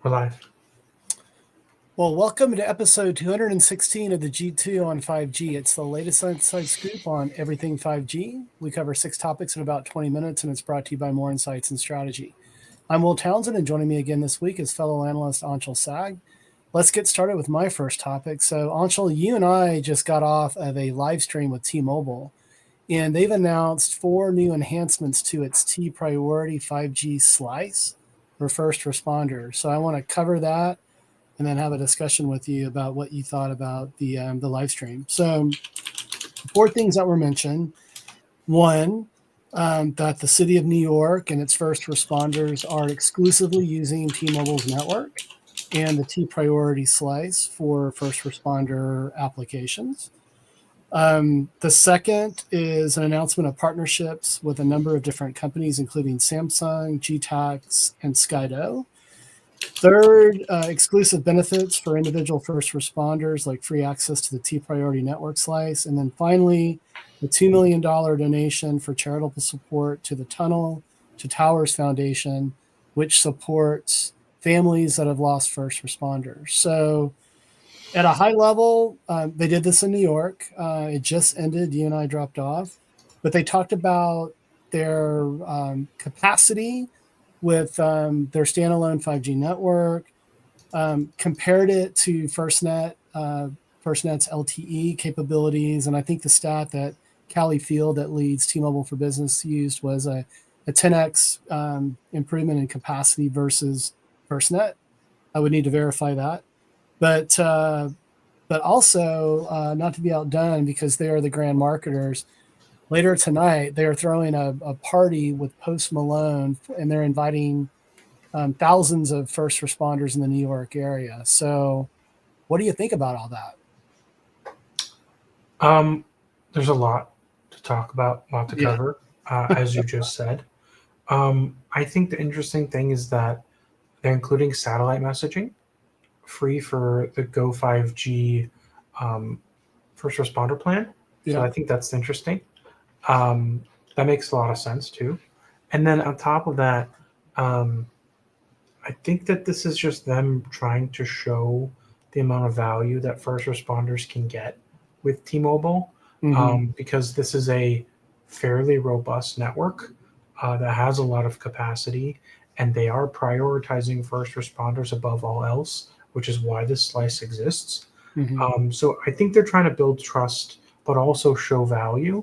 We're live. Well, welcome to episode 216 of the G2 on 5G. It's the latest inside scoop on everything 5G. We cover 6 topics in about 20 minutes, and it's brought to you by More Insights and Strategy. I'm Will Townsend, and joining me again this week is fellow analyst Anshel Sag. Let's get started with my first topic. So, Anshel, you and I just got off of a live stream with T-Mobile, and they've announced 4 new enhancements to its T Priority 5G slice for first responders. So, I want to cover that and then have a discussion with you about what you thought about the live stream. So, 4 things that were mentioned. One, that the city of New York and its first responders are exclusively using T-Mobile's network and the T Priority slice for first responder applications. The second is an announcement of partnerships with a number of different companies, including Samsung, GTAX, and Skydo. Third, exclusive benefits for individual first responders, like free access to the T Priority network slice. And then finally, the $2 million donation for charitable support to the Tunnel to Towers Foundation, which supports families that have lost first responders. So, at a high level, they did this in New York. It just ended. You and I dropped off. But they talked about their capacity with their standalone 5G network, compared it to FirstNet's LTE capabilities. And I think the stat that Callie Field, that leads T-Mobile for Business, used was a 10x improvement in capacity versus FirstNet. I would need to verify that. But also, not to be outdone, because they are the grand marketers, later tonight they are throwing a party with Post Malone, and they're inviting thousands of first responders in the New York area. So what do you think about all that? There's a lot to talk about, a lot to Yeah. cover, as you just said. I think the interesting thing is that they're including satellite messaging, free for the Go 5G um, first responder plan. So Yeah. I think that's interesting. Um, that makes a lot of sense too. And then on top of that, um, I think that this is just them trying to show the amount of value that first responders can get with T-Mobile, Mm-hmm. because this is a fairly robust network that has a lot of capacity, and they are prioritizing first responders above all else, which is why this slice exists. Mm-hmm. So I think they're trying to build trust, but also show value,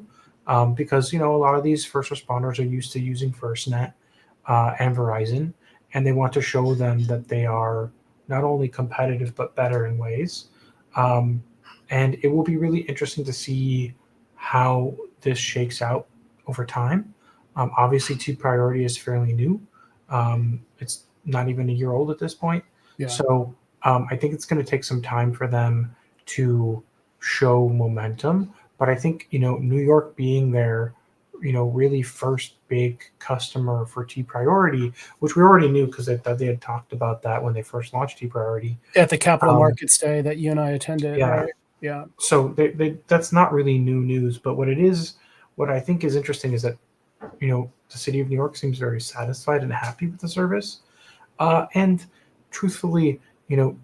because a lot of these first responders are used to using FirstNet and Verizon, and they want to show them that they are not only competitive but better in ways. Um, and it will be really interesting to see how this shakes out over time. Obviously, Two Priority is fairly new. It's not even a year old at this point. Yeah. So I think it's going to take some time for them to show momentum. But I think, New York being their, really first big customer for T Priority, which we already knew because they had talked about that when they first launched T Priority. At the Capital Um, Markets Day that you and I attended, yeah, right? Yeah. so that's not really new news. But what I think is interesting is that, the city of New York seems very satisfied and happy with the service. And truthfully,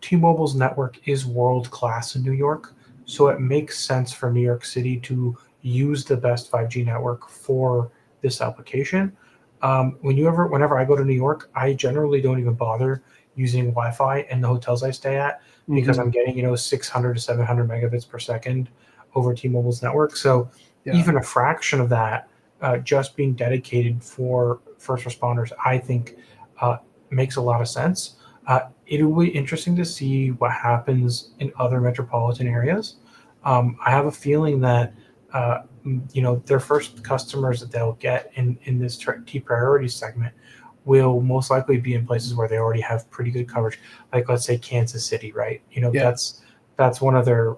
T-Mobile's network is world class in New York, so it makes sense for New York City to use the best 5G network for this application. Whenever I go to New York, I generally don't even bother using Wi-Fi in the hotels I stay at because Mm-hmm. I'm getting 600 to 700 megabits per second over T-Mobile's network. So Yeah. even a fraction of that, just being dedicated for first responders, I think makes a lot of sense. It will be interesting to see what happens in other metropolitan areas. I have a feeling that their first customers that they'll get in this T priority segment will most likely be in places where they already have pretty good coverage, like let's say Kansas City, right? Yeah. That's one of their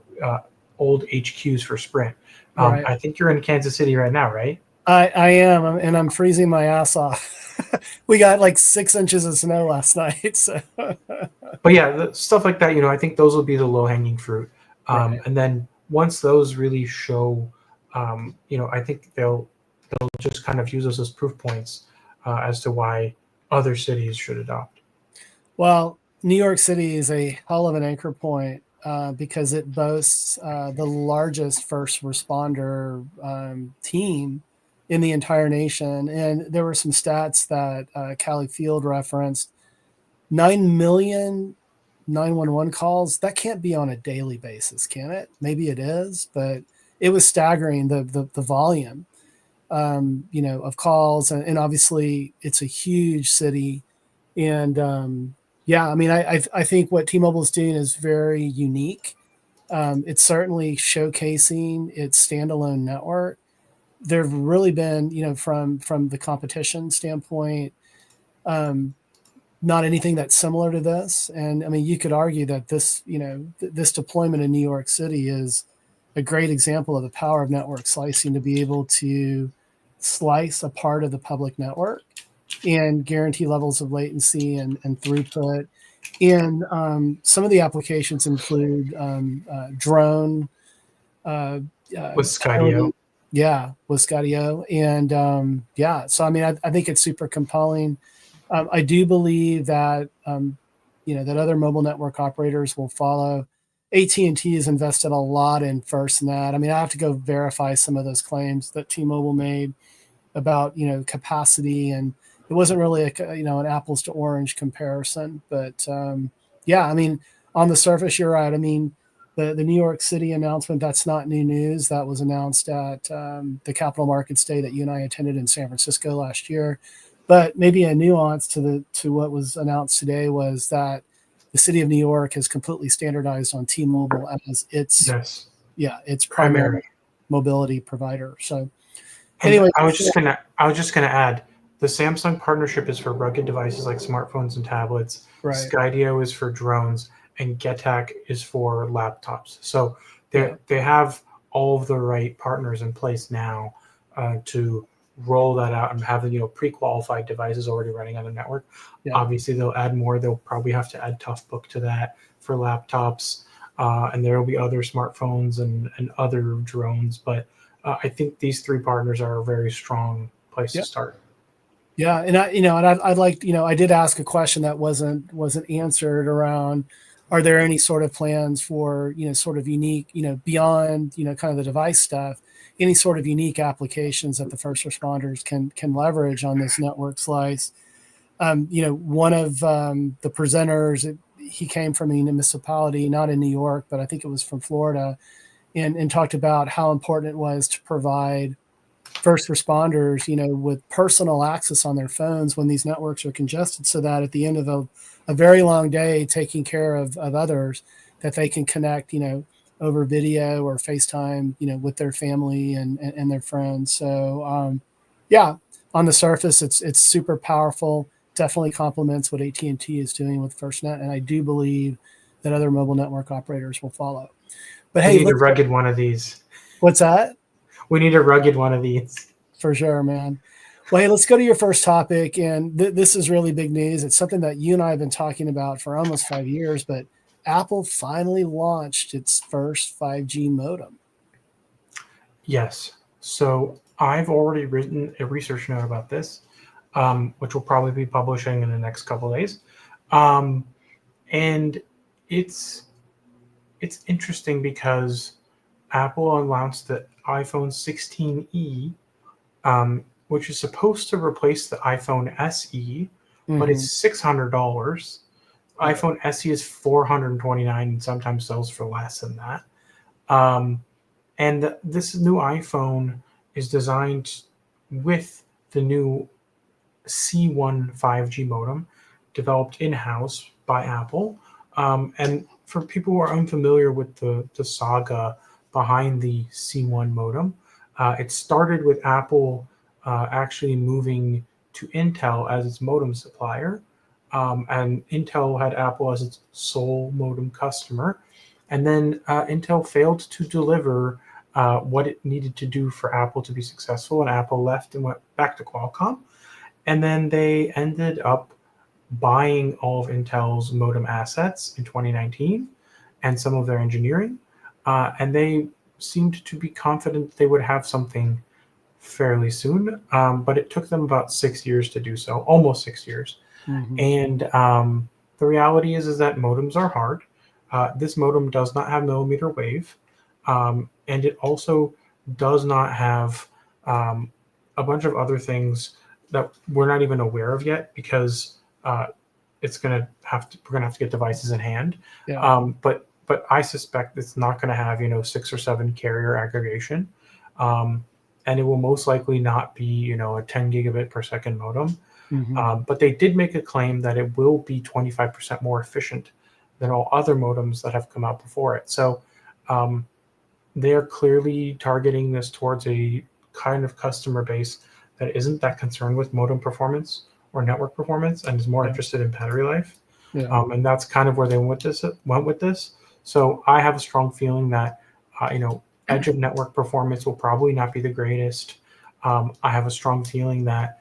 old HQs for Sprint. Right. I think you're in Kansas City right now, right? I am, and I'm freezing my ass off. We got like 6 inches of snow last night. So But yeah, stuff like that, I think those will be the low hanging fruit. right. And then once those really show, I think they'll just kind of use those as proof points as to why other cities should adopt. Well, New York City is a hell of an anchor point because it boasts the largest first responder team in the entire nation. And there were some stats that Callie Field referenced. 9 million 911 calls. That can't be on a daily basis, can it? Maybe it is, but it was staggering the volume, of calls. And obviously, it's a huge city. And yeah, I mean, I think what T-Mobile is doing is very unique. It's certainly showcasing its standalone network. There've really been, from the competition standpoint, um, not anything that's similar to this. And I mean, you could argue that this deployment in New York City is a great example of the power of network slicing to be able to slice a part of the public network and guarantee levels of latency and throughput. And some of the applications include drone, uh, with Skydio. towing, yeah, with Skydio. And yeah, so I mean, I think it's super compelling. I do believe that that other mobile network operators will follow. AT&T has invested a lot in FirstNet. I mean, I have to go verify some of those claims that T-Mobile made about capacity, and it wasn't really an apples to orange comparison. But yeah, I mean, on the surface, you're right. I mean, the New York City announcement, that's not new news. That was announced at the Capital Markets Day that you and I attended in San Francisco last year. But maybe a nuance to what was announced today was that the city of New York has completely standardized on T-Mobile as Yes, its primary primary. mobility provider. So And anyway, I was just gonna add, the Samsung partnership is for rugged devices like smartphones and tablets. right. Skydio is for drones, and Getac is for laptops. So Yeah. they have all of the right partners in place now to roll that out and have the pre-qualified devices already running on the network. Yeah. Obviously, they'll add more. They'll probably have to add Toughbook to that for laptops, and there will be other smartphones and other drones, but I think these three partners are a very strong place to Yeah. start. Yeah. And I'd like, I did ask a question that wasn't answered around, are there any sort of plans for, sort of unique, beyond, kind of the device stuff, any sort of unique applications that the first responders can leverage on this network slice? One of the presenters, he came from a municipality, not in New York, but I think it was from Florida, and talked about how important it was to provide first responders, with personal access on their phones when these networks are congested, so that at the end of a very long day taking care of others, that they can connect, over video or FaceTime, with their family and their friends. So, yeah, on the surface, it's super powerful. Definitely complements what AT&T is doing with FirstNet, and I do believe that other mobile network operators will follow. But We hey, need a rugged one of these. what's that? We need a rugged one of these. For sure, man. Well, hey, let's go to your first topic. And this is really big news. It's something that you and I have been talking about for almost 5 years, but Apple finally launched its first 5G modem. Yes. So I've already written a research note about this, which we'll probably be publishing in the next couple of days. And it's interesting because Apple announced that iPhone 16e, which is supposed to replace the iPhone SE, but it's $600. Right. iPhone SE is $429 and sometimes sells for less than that. And this new iPhone is designed with the new C1 5G modem developed in-house by Apple. And for people who are unfamiliar with the saga behind the C1 modem, it started with Apple actually moving to Intel as its modem supplier. And Intel had Apple as its sole modem customer. And then Intel failed to deliver what it needed to do for Apple to be successful, and Apple left and went back to Qualcomm. And then they ended up buying all of Intel's modem assets in 2019 and some of their engineering. And they seemed to be confident they would have something fairly soon, but it took them about 6 years to do so, almost 6 years. Mm-hmm. And The reality is that modems are hard. This modem does not have millimeter wave, and it also does not have a bunch of other things that we're not even aware of yet because we're gonna have to get devices in hand. Yeah. But I suspect it's not going to have 6 or 7 carrier aggregation, um, and it will most likely not be a 10 gigabit per second modem. Mm-hmm. But they did make a claim that it will be 25% more efficient than all other modems that have come out before it. So um, they are clearly targeting this towards a kind of customer base that isn't that concerned with modem performance or network performance and is more Yeah. interested in battery life. Yeah. And that's kind of where they went with this. So I have a strong feeling that edge of network performance will probably not be the greatest. I have a strong feeling that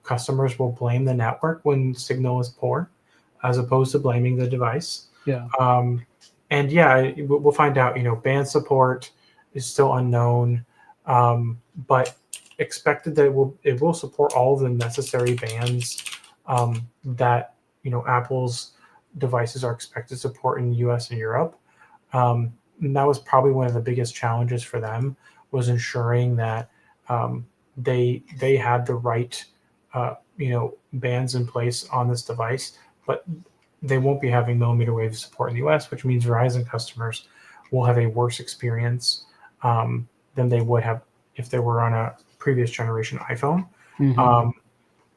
customers will blame the network when signal is poor, as opposed to blaming the device. Yeah. And yeah, we'll find out. Band support is still unknown, but expected that it will support all the necessary bands that Apple's devices are expected to support in the U.S. and Europe. And that was probably one of the biggest challenges for them, was ensuring that they had the right bands in place on this device, but they won't be having millimeter wave support in the US, which means Verizon customers will have a worse experience than they would have if they were on a previous generation iPhone. Mm-hmm.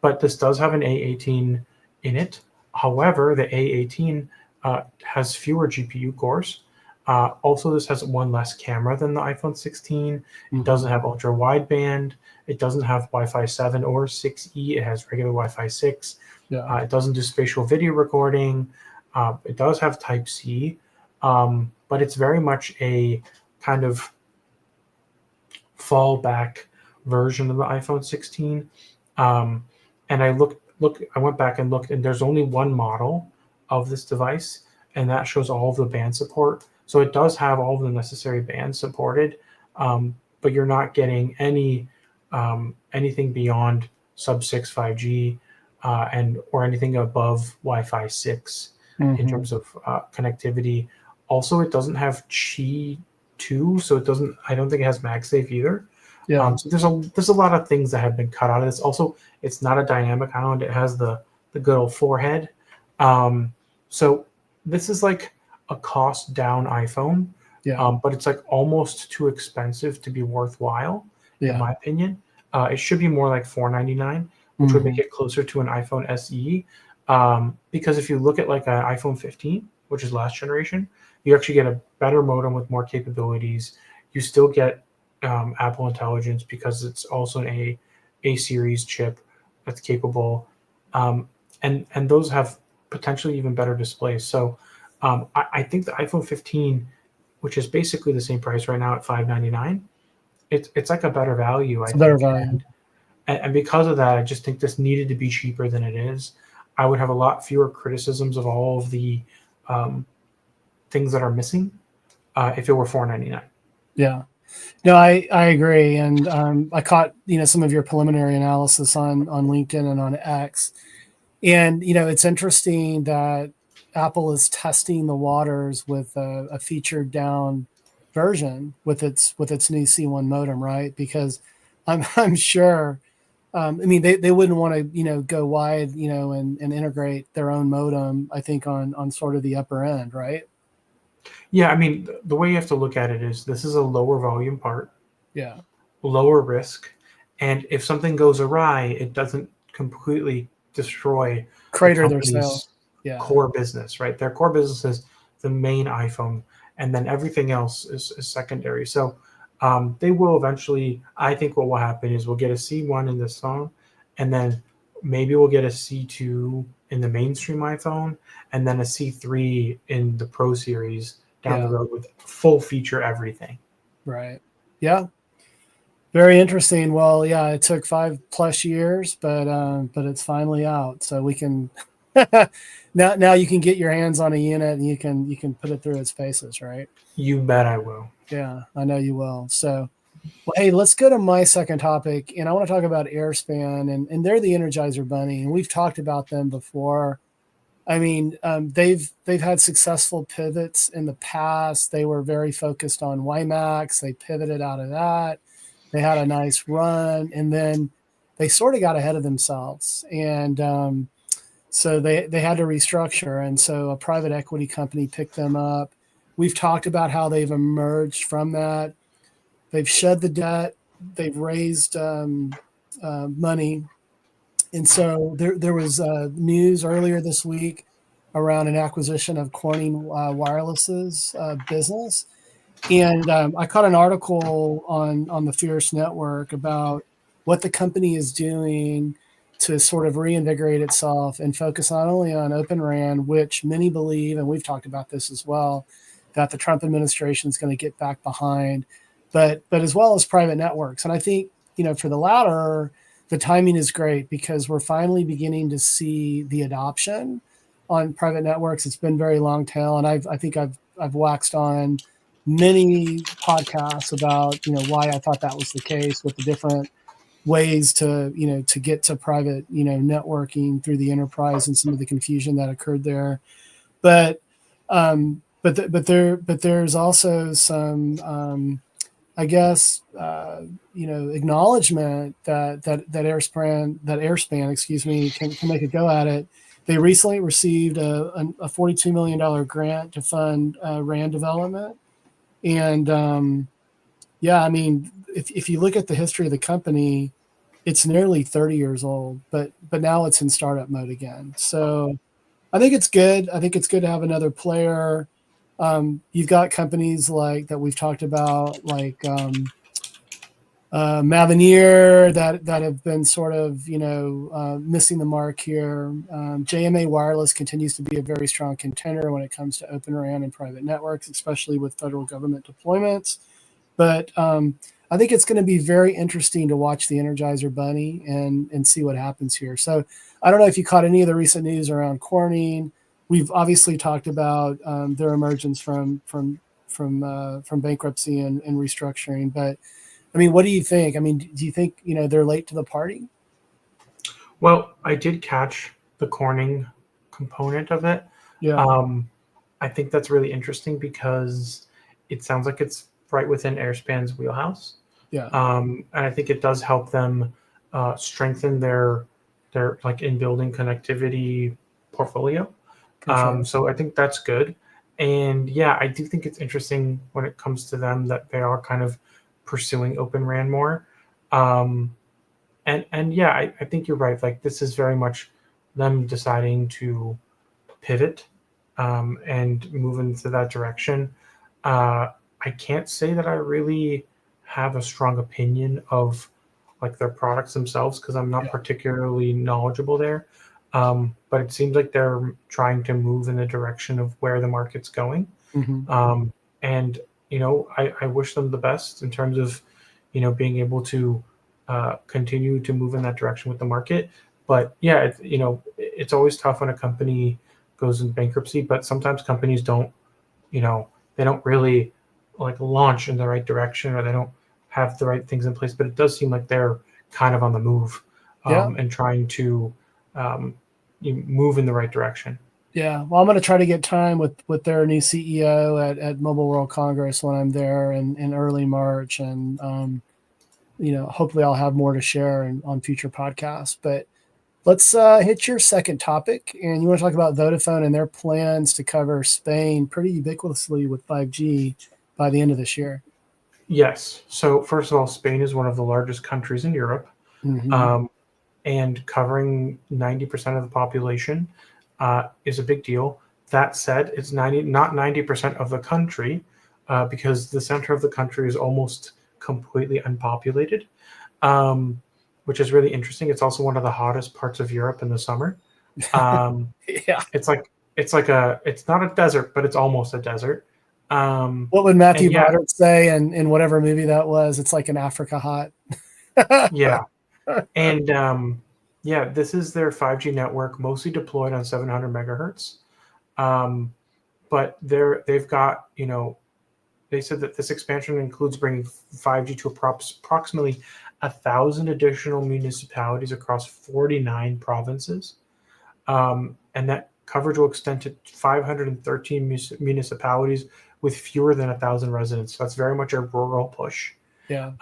But this does have an A18 in it. However, the A18 has fewer GPU cores. Also, this has one less camera than the iPhone 16. Mm-hmm. It doesn't have ultra wideband. It doesn't have Wi-Fi 7 or 6E. It has regular Wi-Fi 6. Yeah. It doesn't do spatial video recording. It does have Type C, but it's very much a kind of fallback version of the iPhone 16. And I went back and looked, and there's only one model of this device, and that shows all of the band support. So it does have all of the necessary bands supported, but you're not getting anything beyond sub-6 5G or anything above Wi-Fi 6 Mm-hmm. in terms of connectivity. Also, it doesn't have Qi 2, so it doesn't. I don't think it has MagSafe either. Yeah. So there's a lot of things that have been cut out of this. Also, it's not a dynamic island. It has the good old forehead. So this is like a cost down iPhone, Yeah. but it's like almost too expensive to be worthwhile, in Yeah. my opinion. It should be more like $499, which would make it closer to an iPhone SE. Because if you look at like an iPhone 15, which is last generation, you actually get a better modem with more capabilities. You still get Apple Intelligence because it's also an A series chip that's capable, and those have potentially even better displays. So I think the iPhone 15, which is basically the same price right now at $599, it's like a better value. It's I a better think. value. And because of that, I just think this needed to be cheaper than it is. I would have a lot fewer criticisms of all of the things that are missing if it were $499. Yeah. No, I agree, and I caught some of your preliminary analysis on LinkedIn and on X, and it's interesting that Apple is testing the waters with a featured down version with its new C1 modem, right? Because I'm sure, I mean they wouldn't want to go wide and integrate their own modem. I think on sort of the upper end, right? Yeah, I mean, the way you have to look at it is this is a lower volume part, Yeah. lower risk, and if something goes awry, it doesn't completely destroy the Crater their company's sales. Yeah. core business, right? Their core business is the main iPhone, and then everything else is secondary. So they will eventually, I think what will happen is we'll get a C1 in this phone, and then maybe we'll get a C2 in the mainstream iPhone, and then a C3 in the Pro series down the road with full feature everything. Right. Yeah. Very interesting. Well, yeah, it took 5+ years, but it's finally out. So we can now you can get your hands on a unit and you can put it through its paces, right? You bet I will. Yeah, I know you will. So, well, hey, let's go to my second topic, and I want to talk about Airspan, and they're the Energizer Bunny, and we've talked about them before. I mean, they've had successful pivots in the past. They were very focused on WiMAX. They pivoted out of that. They had a nice run, and then they sort of got ahead of themselves, and so they had to restructure. And so a private equity company picked them up. We've talked about how they've emerged from that. They've shed the debt. They've raised money. And so there was news earlier this week around an acquisition of Corning Wireless's business. And I caught an article on the Fierce Network about what the company is doing to sort of reinvigorate itself and focus not only on Open RAN, which many believe, and we've talked about this as well, that the Trump administration is going to get back behind, but as well as private networks. And I think, for the latter, the timing is great because we're finally beginning to see the adoption on private networks. It's been very long tail, and I think I've waxed on many podcasts about why I thought that was the case with the different ways to to get to private networking through the enterprise and some of the confusion that occurred there. But there's also some I guess acknowledgement that Airspan, excuse me, can make a go at it. They recently received a $42 million grant to fund RAN development, and yeah, I mean, if you look at the history of the company, it's nearly 30 years old, but now it's in startup mode again. So I think it's good. I think it's good to have another player. You've got companies like that we've talked about, like Mavenir, that have been sort of missing the mark here. JMA Wireless continues to be a very strong contender when it comes to Open RAN and private networks, especially with federal government deployments. But I think it's going to be very interesting to watch the Energizer Bunny and see what happens here. So I don't know if you caught any of the recent news around Corning. We've obviously talked about their emergence from bankruptcy and restructuring. But I mean, what do you think? I mean, do you think they're late to the party? Well, I did catch the Corning component of it. Yeah. I think that's really interesting because it sounds like it's right within Airspan's wheelhouse. Yeah. And I think it does help them strengthen their like in building connectivity portfolio. Sure. So I think that's good. And yeah, I do think it's interesting when it comes to them that they are kind of pursuing Open RAN more. And yeah, I think you're right. Like this is very much them deciding to pivot and move into that direction. I can't say that I really have a strong opinion of like their products themselves because I'm not particularly knowledgeable there. But it seems like they're trying to move in the direction of where the market's going. Mm-hmm. And I wish them the best in terms of being able to continue to move in that direction with the market. But yeah, it's always tough when a company goes in bankruptcy. But sometimes companies don't, they don't really like launch in the right direction or they don't have the right things in place. But it does seem like they're kind of on the move and trying to move in the right direction. Yeah, well, I'm going to try to get time with their new CEO at Mobile World Congress when I'm there in early March, and hopefully I'll have more to share on future podcasts. But let's hit your second topic, and you want to talk about Vodafone and their plans to cover Spain pretty ubiquitously with 5G by the end of this year. Yes. So first of all, Spain is one of the largest countries in Europe, Mm-hmm. and covering 90% of the population is a big deal. That said, it's not 90% of the country because the center of the country is almost completely unpopulated, which is really interesting. It's also one of the hottest parts of Europe in the summer. Yeah. It's not a desert, but it's almost a desert. What would Matthew And yeah, Broderick say in whatever movie that was? It's like an Africa hot. yeah. And yeah, this is their 5G network, mostly deployed on 700 megahertz. But they've got, they said that this expansion includes bringing 5G to approximately 1,000 additional municipalities across 49 provinces. And that coverage will extend to 513 municipalities with fewer than 1,000 residents. So that's very much a rural push. Yeah.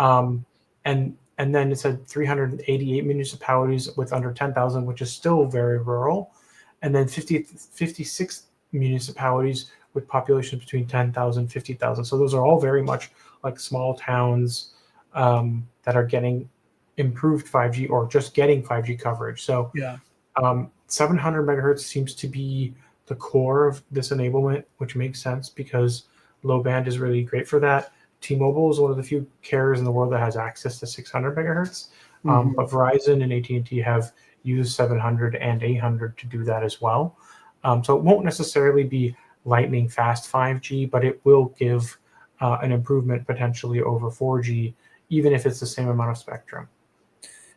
And then it said 388 municipalities with under 10,000, which is still very rural, and then 56 municipalities with populations between 10,000 and 50,000. So those are all very much like small towns that are getting improved 5G or just getting 5G coverage. So Yeah. 700 megahertz seems to be the core of this enablement, which makes sense because low band is really great for that. T-Mobile is one of the few carriers in the world that has access to 600 megahertz, but Verizon and AT&T have used 700 and 800 to do that as well. So it won't necessarily be lightning fast 5G, but it will give an improvement potentially over 4G, even if it's the same amount of spectrum.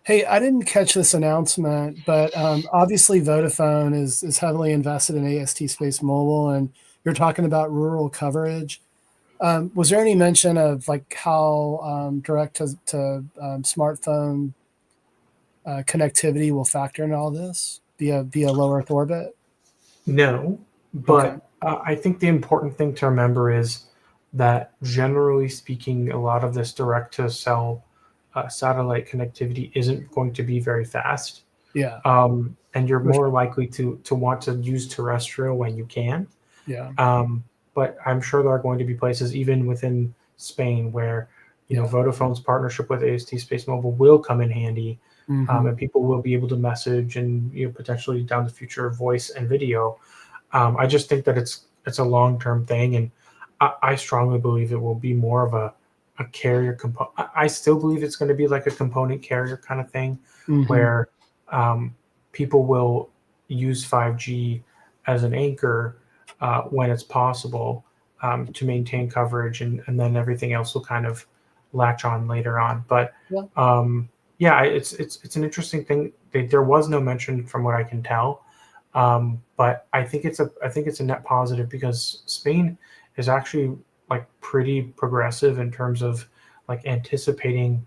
Hey, I didn't catch this announcement, but obviously Vodafone is heavily invested in AST Space Mobile, and you're talking about rural coverage. Was there any mention of like how direct to smartphone connectivity will factor in all this via low Earth orbit? No, Okay. but I think the important thing to remember is that generally speaking, a lot of this direct to cell satellite connectivity isn't going to be very fast. Yeah. And you're For more sure. likely to want to use terrestrial when you can. Yeah. But I'm sure there are going to be places, even within Spain, where Yeah. Vodafone's partnership with AST Space Mobile will come in handy, and people will be able to message and potentially down the future voice and video. I just think that it's a long-term thing, and I strongly believe it will be more of a carrier component. I still believe it's going to be like a component carrier kind of thing, where people will use 5G as an anchor when it's possible to maintain coverage, and then everything else will kind of latch on later on. But Yeah. yeah, it's an interesting thing. There was no mention from what I can tell, but I think it's a net positive because Spain is actually like pretty progressive in terms of like anticipating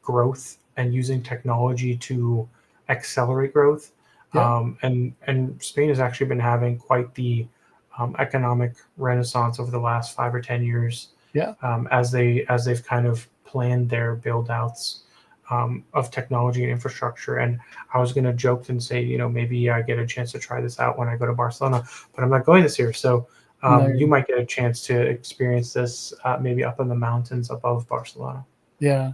growth and using technology to accelerate growth. Yeah. And Spain has actually been having quite the economic renaissance over the last 5 or 10 years, Yeah. as they've kind of planned their build outs of technology and infrastructure. And I was going to joke and say, maybe I get a chance to try this out when I go to Barcelona, but I'm not going this year. So No. you might get a chance to experience this maybe up in the mountains above Barcelona. Yeah.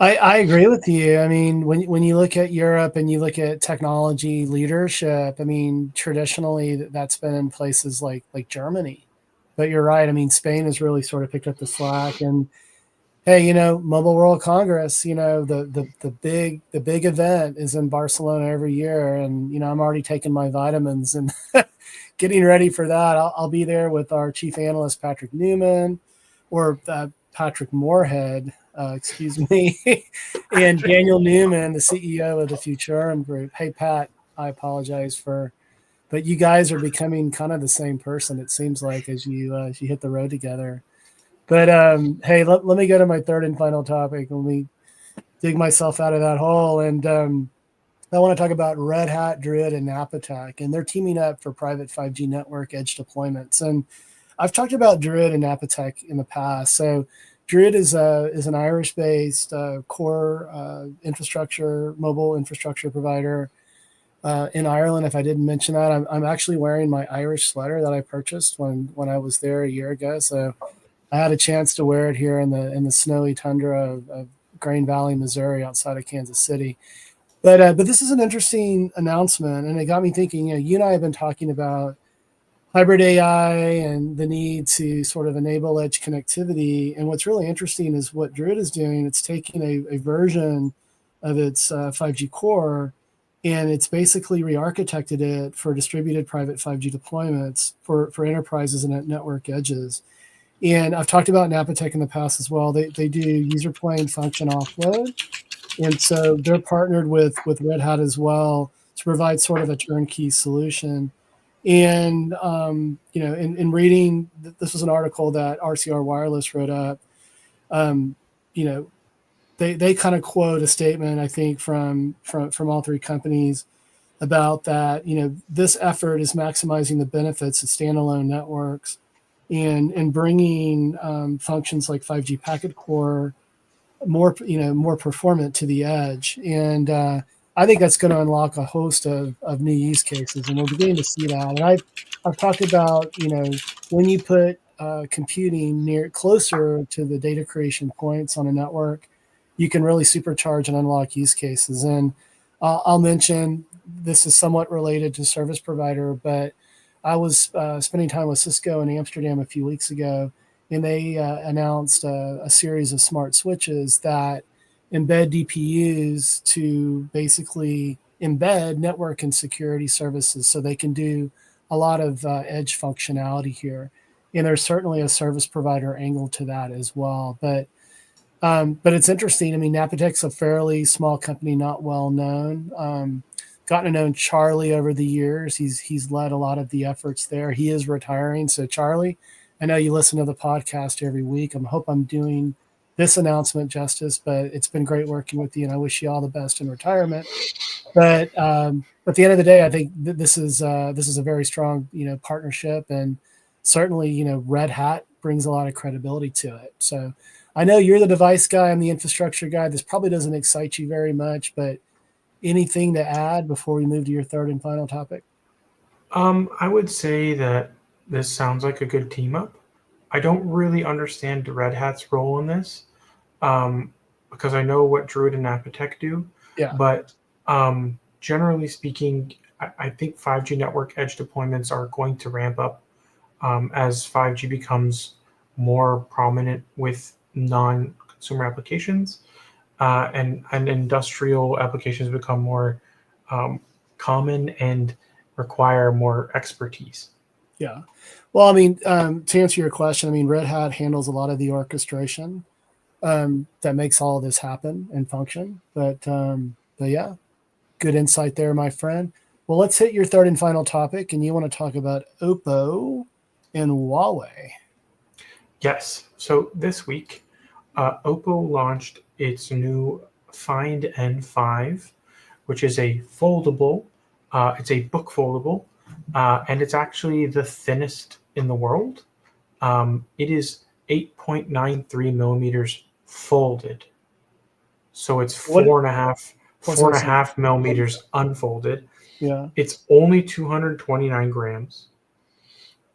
I agree with you. I mean, when you look at Europe and you look at technology leadership, I mean, traditionally that's been in places like Germany. But you're right. I mean, Spain has really sort of picked up the slack. And hey, Mobile World Congress, the big event is in Barcelona every year, and I'm already taking my vitamins and getting ready for that. I'll be there with our chief analyst Patrick Newman, or Patrick Moorhead, excuse me, and Daniel Newman, the CEO of the Futurum Group. Hey, Pat, I apologize but you guys are becoming kind of the same person, it seems like, as you hit the road together. But hey, let me go to my third and final topic. Let me dig myself out of that hole. And I want to talk about Red Hat, Druid, and Napatech. And they're teaming up for private 5G network edge deployments. And I've talked about Druid and Napatech in the past. So Druid is an Irish-based core infrastructure, mobile infrastructure provider in Ireland. If I didn't mention that, I'm actually wearing my Irish sweater that I purchased when I was there a year ago. So I had a chance to wear it here in the snowy tundra of Grain Valley, Missouri, outside of Kansas City. But this is an interesting announcement, and it got me thinking. You and I have been talking about hybrid AI and the need to sort of enable edge connectivity. And what's really interesting is what Druid is doing. It's taking a version of its 5G core, and it's basically re-architected it for distributed private 5G deployments for enterprises and at network edges. And I've talked about Napatech in the past as well. They do user plane function offload. And so they're partnered with Red Hat as well to provide sort of a turnkey solution. And, in reading, this was an article that RCR Wireless wrote up. They kind of quote a statement, I think, from all three companies about that. This effort is maximizing the benefits of standalone networks and bringing functions like 5G packet core more performant to the edge. And I think that's going to unlock a host of new use cases, and we're beginning to see that. And I've talked about when you put computing closer to the data creation points on a network, you can really supercharge and unlock use cases. And I'll mention this is somewhat related to service provider, but I was spending time with Cisco in Amsterdam a few weeks ago, and they announced a series of smart switches that embed DPUs to basically embed network and security services so they can do a lot of edge functionality here. And there's certainly a service provider angle to that as well. But it's interesting. I mean, Napatech's a fairly small company, not well known. Gotten to know Charlie over the years. He's led a lot of the efforts there. He is retiring. So Charlie, I know you listen to the podcast every week. I hope I'm doing this announcement justice, but it's been great working with you, and I wish you all the best in retirement. But at the end of the day, I think this is a very strong partnership, and certainly Red Hat brings a lot of credibility to it. So I know you're the device guy, I'm the infrastructure guy. This probably doesn't excite you very much, but anything to add before we move to your third and final topic? I would say that this sounds like a good team up. I don't really understand Red Hat's role in this, because I know what Druid and Napatech do. Yeah. But generally speaking, I think 5G network edge deployments are going to ramp up as 5G becomes more prominent with non-consumer applications, and industrial applications become more common and require more expertise. Yeah. Well, I mean, to answer your question, I mean, Red Hat handles a lot of the orchestration that makes all of this happen and function. But yeah, good insight there, my friend. Well, let's hit your third and final topic, and you want to talk about Oppo and Huawei. Yes. So this week, Oppo launched its new Find N5, which is a foldable. It's a book foldable, and it's actually the thinnest in the world. It is 8.93 millimeters folded, so it's four and a half millimeters unfolded. Yeah. It's only 229 grams.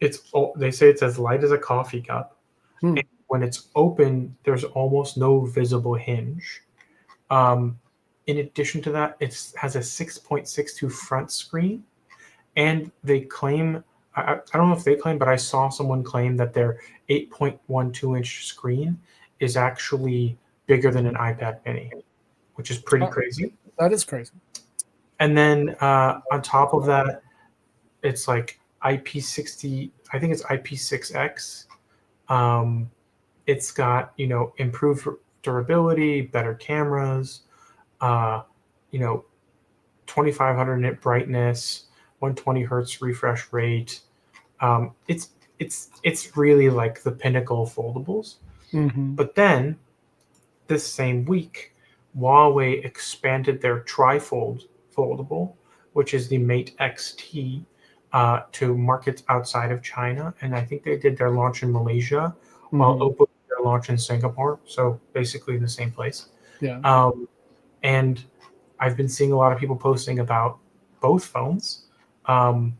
They say it's as light as a coffee cup. And when it's open, there's almost no visible hinge. In addition to that, it has a 6.62 front screen, and they claim, I don't know if they claim, but I saw someone claim that their 8.12 inch screen is actually bigger than an iPad mini, which is pretty crazy. That is crazy. And then on top of that, it's like IP60, I think it's IP6X. It's got, improved durability, better cameras, 2500 nit brightness, 120 hertz refresh rate. It's really like the pinnacle of foldables. Mm-hmm. But then this same week, Huawei expanded their trifold foldable, which is the Mate XT, to markets outside of China. And I think they did their launch in Malaysia, while Oppo did their launch in Singapore. So basically the same place. Yeah. And I've been seeing a lot of people posting about both phones. I'm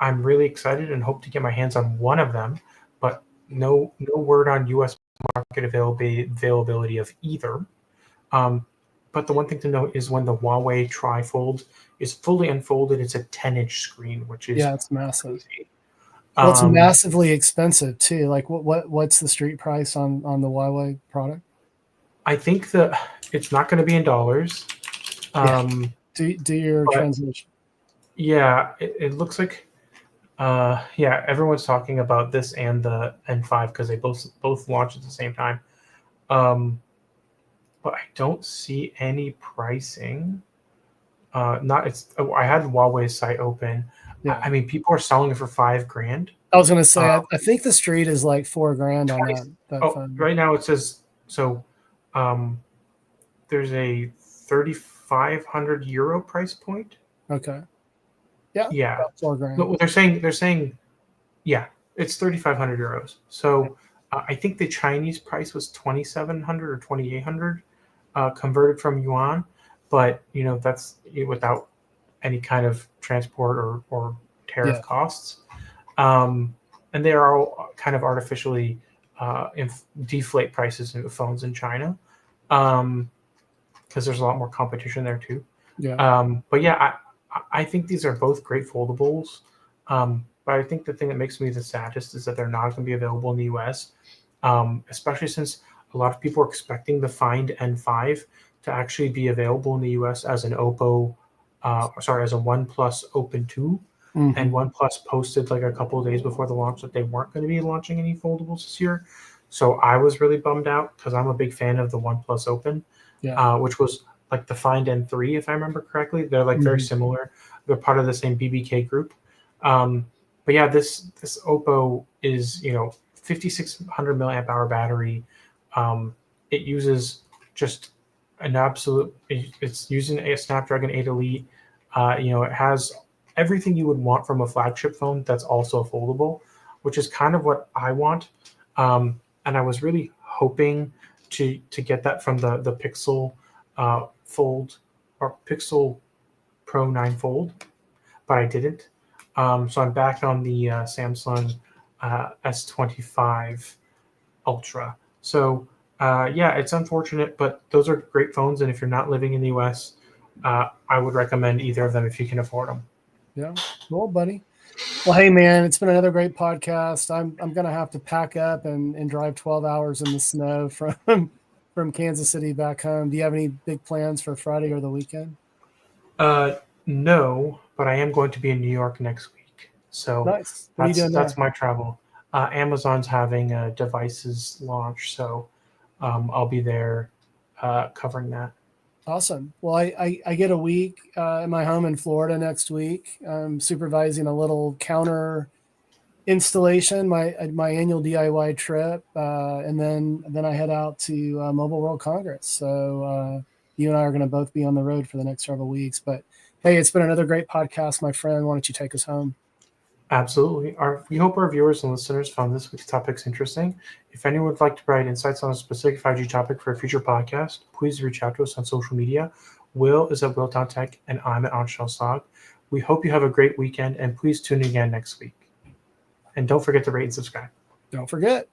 really excited and hope to get my hands on one of them, but no word on U.S. market availability of either. But the one thing to note is when the Huawei Trifold is fully unfolded, it's a 10-inch screen, which is it's massive. Well, it's massively expensive too. Like, what's the street price on the Huawei product? I think that it's not going to be in dollars. Do your translation. Yeah, it looks like. Everyone's talking about this and the N5 because they both launched at the same time. But I don't see any pricing. I had Huawei's site open. Yeah. I mean, people are selling it for $5,000. I was gonna say, I think the street is like $4,000 on that phone. Right now it says so. There's a 3,500 euro price point. Okay. Yeah, Yeah. about $4,000. No, they're saying, yeah, it's 3,500 euros. So I think the Chinese price was 2,700 or 2,800 converted from yuan, but that's without any kind of transport or tariff Yeah. costs. And they are all kind of artificially deflate prices of phones in China, because there's a lot more competition there too. Yeah. But yeah, I think these are both great foldables. But I think the thing that makes me the saddest is that they're not going to be available in the US, especially since a lot of people are expecting the Find N5 to actually be available in the US as an as a OnePlus Open 2. And Mhm. OnePlus posted like a couple of days before the launch that they weren't going to be launching any foldables this year. So I was really bummed out because I'm a big fan of the OnePlus Open, Yeah. which was like the Find N3, if I remember correctly. They're like very Mhm. similar. They're part of the same BBK group. But yeah, this Oppo is 5,600 milliamp hour battery. It uses just an absolute. It's using a Snapdragon 8 Elite. It has everything you would want from a flagship phone that's also foldable, which is kind of what I want. And I was really hoping to get that from the Pixel Fold or Pixel Pro 9 Fold, but I didn't. So I'm back on the Samsung S25 Ultra. So yeah, it's unfortunate, but those are great phones. And if you're not living in the US, I would recommend either of them if you can afford them. Yeah. Cool, buddy. Well, hey man, it's been another great podcast. I'm gonna have to pack up and drive 12 hours in the snow from from Kansas City back home. Do you have any big plans for Friday or the weekend? Uh, no, but I am going to be in New York next week. So Nice. What are you that's doing that's there? my travel. Amazon's having a devices launch, so I'll be there covering that. Awesome. Well, I get a week in my home in Florida next week. I'm supervising a little counter installation, my annual DIY trip, and then I head out to Mobile World Congress. So you and I are going to both be on the road for the next several weeks. But hey, it's been another great podcast, my friend. Why don't you take us home? Absolutely. We hope our viewers and listeners found this week's topics interesting. If anyone would like to provide insights on a specific 5G topic for a future podcast, please reach out to us on social media. Will is at Willtown Tech, and I'm at Anshel Sog. We hope you have a great weekend, and please tune in again next week. And don't forget to rate and subscribe. Don't forget.